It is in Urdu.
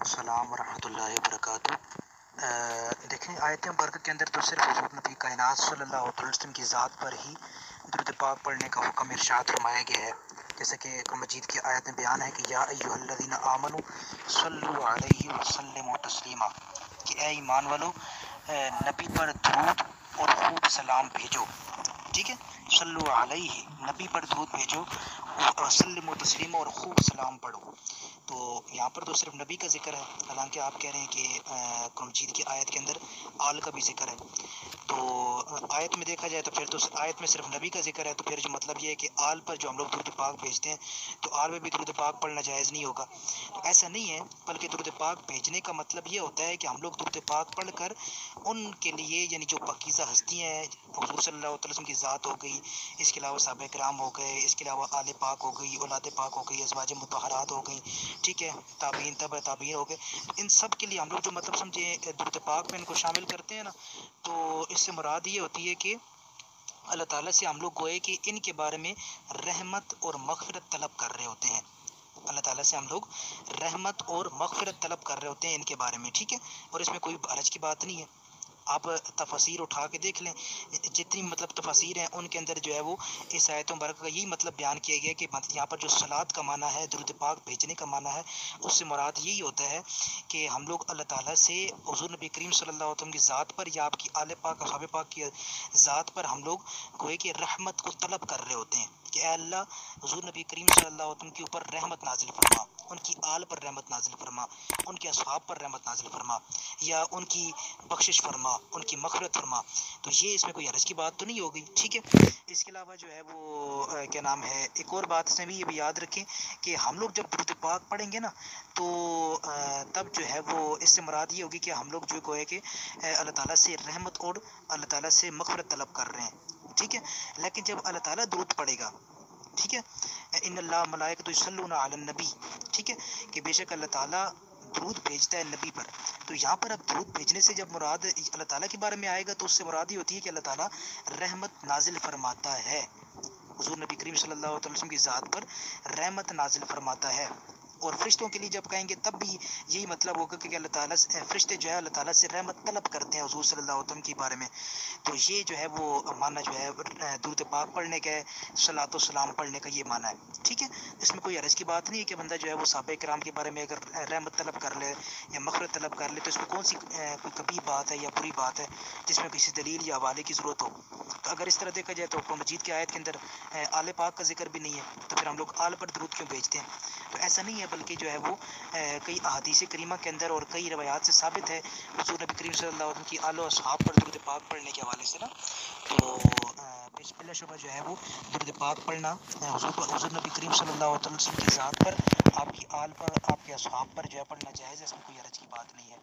السلام ورحمۃ اللہ وبرکاتہ۔ دیکھیں آیت مبارکہ کے اندر تو صرف حضور نبی کائنات صلی اللہ علیہ وسلم کی ذات پر ہی درود پاک پڑھنے کا حکم ارشاد فرمایا گیا ہے، جیسا کہ قرآن مجید کی آیت میں بیان ہے کہ یا ایھا الذین آمنوا صلوا علیہ وسلموا تسلیما، کہ اے ایمان والو نبی پر درود اور خوب سلام بھیجو۔ ٹھیک ہے، صلو علیہ، نبی پر درود بھیجو، وسلموا تسلیما، اور خوب سلام پڑھو۔ تو یہاں پر تو صرف نبی کا ذکر ہے، حالانکہ آپ کہہ رہے ہیں کہ قرآن مجید کی آیت کے اندر آل کا بھی ذکر ہے۔ تو آیت میں دیکھا جائے تو پھر تو آیت میں صرف نبی کا ذکر ہے، تو پھر جو مطلب یہ ہے کہ آل پر جو ہم لوگ درود پاک بھیجتے ہیں تو آل میں بھی درود پاک پڑھنا جائز نہیں ہوگا۔ تو ایسا نہیں ہے، بلکہ درود پاک بھیجنے کا مطلب یہ ہوتا ہے کہ ہم لوگ درود پاک پڑھ کر ان کے لیے، یعنی جو پاکیزہ ہستیاں ہیں، حضور صلی اللہ علیہ وسلم کی ذات ہو گئی، اس کے علاوہ صحابہ کرام ہو گئے، اس کے علاوہ آل پاک ہو گئی، اولاد پاک ہو گئی، ازواج مطہرات ہو گئی، ٹھیک ہے، تابعین تبع تابعین ہو گئے، ان سب کے لیے ہم لوگ جو مطلب سمجھے درود پاک میں ان کو شامل کرتے ہیں نا، تو اس سے مراد یہ ہوتی ہے کہ اللہ تعالیٰ سے ہم لوگ گوئے کہ ان کے بارے میں رحمت اور مغفرت طلب کر رہے ہوتے ہیں۔ اللہ تعالیٰ سے ہم لوگ رحمت اور مغفرت طلب کر رہے ہوتے ہیں ان کے بارے میں، ٹھیک ہے، اور اس میں کوئی حرج کی بات نہیں ہے۔ آپ تفاسیر اٹھا کے دیکھ لیں، جتنی مطلب تفاسیر ہیں ان کے اندر جو ہے وہ اس آیت مبارکہ کا یہی مطلب بیان کیا گیا کہ یہاں پر جو صلات کا معنی ہے، درود پاک بھیجنے کا معنی ہے، اس سے مراد یہی ہوتا ہے کہ ہم لوگ اللہ تعالیٰ سے حضور نبی کریم صلی اللہ علیہ وسلم کی ذات پر یا آپ کی آل پاک اصحاب پاک کی ذات پر ہم لوگ گوئے کہ رحمت کو طلب کر رہے ہوتے ہیں کہ اے اللہ حضور نبی کریم صلی اللہ علیہ وسلم کے اوپر رحمت نازل فرما، ان کی آل پر رحمت نازل فرما، ان کے اصحاب پر رحمت نازل فرما، یا ان کی بخشش فرما، ان کی مغفرت فرما۔ تو یہ اس میں کوئی حرج کی بات تو نہیں ہوگی، ٹھیک ہے۔ اس کے علاوہ جو ہے وہ کیا نام ہے، ایک اور بات اس میں بھی یہ بھی یاد رکھیں کہ ہم لوگ جب درود پاک پڑھیں گے نا تو تب جو ہے وہ اس سے مراد یہ ہوگی کہ ہم لوگ جو ہے کہ اللہ تعالیٰ سے رحمت اور اللہ تعالیٰ سے مغفرت طلب کر رہے ہیں، ٹھیک ہے۔ لیکن جب اللہ تعالیٰ درود پڑھے گا، ٹھیک ہے، ان اللہ ملائکۃ یصلون علی النبی، ٹھیک ہے، کہ بے شک اللہ تعالیٰ درود بھیجتا ہے نبی پر، تو یہاں پر اب درود بھیجنے سے جب مراد اللہ تعالیٰ کے بارے میں آئے گا تو اس سے مراد یہ ہوتی ہے کہ اللہ تعالیٰ رحمت نازل فرماتا ہے، حضور نبی کریم صلی اللہ علیہ وسلم کی ذات پر رحمت نازل فرماتا ہے۔ اور فرشتوں کے لیے جب کہیں گے تب بھی یہی مطلب ہوگا کہ اللہ تعالیٰ فرشتے جو ہے اللہ تعالیٰ سے رحمت طلب کرتے ہیں حضور صلی اللہ علیہ وسلم کے بارے میں۔ تو یہ جو ہے وہ معنی جو ہے درود پاک پڑھنے کا ہے، صلاۃ و سلام پڑھنے کا یہ معنی ہے، ٹھیک ہے۔ اس میں کوئی حرج کی بات نہیں ہے کہ بندہ جو ہے وہ صحابہ کرام کے بارے میں اگر رحمت طلب کر لے یا مغفرت طلب کر لے تو اس میں کون سی کوئی کبھی بات ہے یا بری بات ہے جس میں کسی دلیل یا حوالے کی ضرورت ہو۔ تو اگر اس طرح دیکھا جائے تو قرآن مجید کی آیت کے اندر آل پاک کا ذکر بھی نہیں ہے، تو پھر ہم لوگ آل پر درود کیوں بھیجتے ہیں؟ تو ایسا نہیں ہے، بلکہ جو ہے وہ کئی احادیث کریمہ کے اندر اور کئی روایات سے ثابت ہے حضور نبی کریم صلی اللہ علیہ وسلم کی آل و اصحاب پر درود پاک پڑھنے کے حوالے سے نا، تو بلا شبہ جو ہے وہ درود پاک پڑھنا حضور نبی کریم صلی اللہ علیہ وسلم کی ذات پر، آپ کی آل پر، آپ کے اصحاب پر جو ہے پڑھنا جائز ہے، اس میں کوئی حرج کی بات نہیں ہے۔